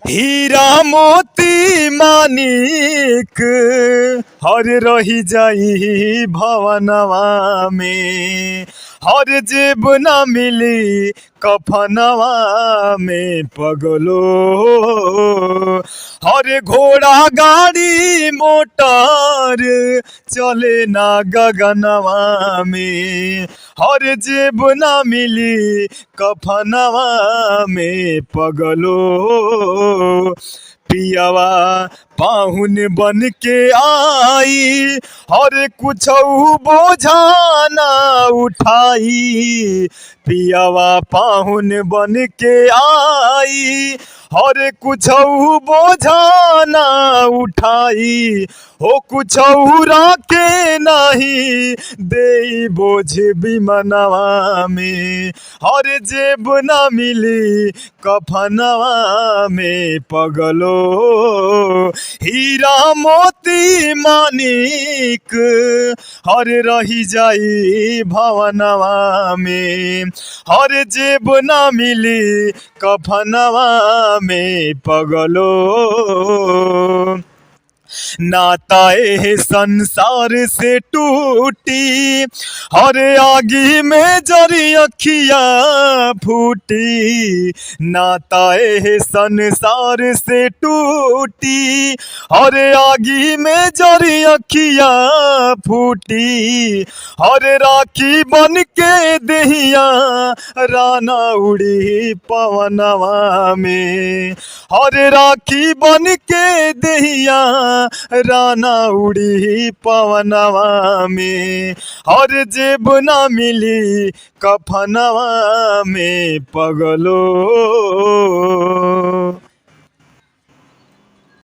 हीरा मोती मानिक हर रही जाई भवनवा में, हर जेब न मिली कफनवा में पगलो। हर घोड़ा गाड़ी मोटर चले ना गगनवा में, हर जेब न मिली कफनवा में पगलो। पियावा पाहुन बन के आई, हर कुछ बोझा ना उठाई। पियावा पाहुन बन के आई, हर कुछ बोझा ना उठाई। हो कुछ राके नहीं दे बोझ बिमनवा में, हर जेब न मिली कफनवा में पगलो। हीरा मोती मानिक हर रही जाई भवनवा में, हर जेब न मिली कफनवा में पगलो। नाता ए संसार से टूटी, हर आगी में जरी अखिया फूटी। नाता ए संसार से टूटी, हर आगी में जरी अखिया फूटी। हर राखी बन के देहिया राना उड़ी पवनवा में, हर राखी बन के देहिया राना उड़ी पवनवा में, हर जेब न मिली कफनवा में पगलो।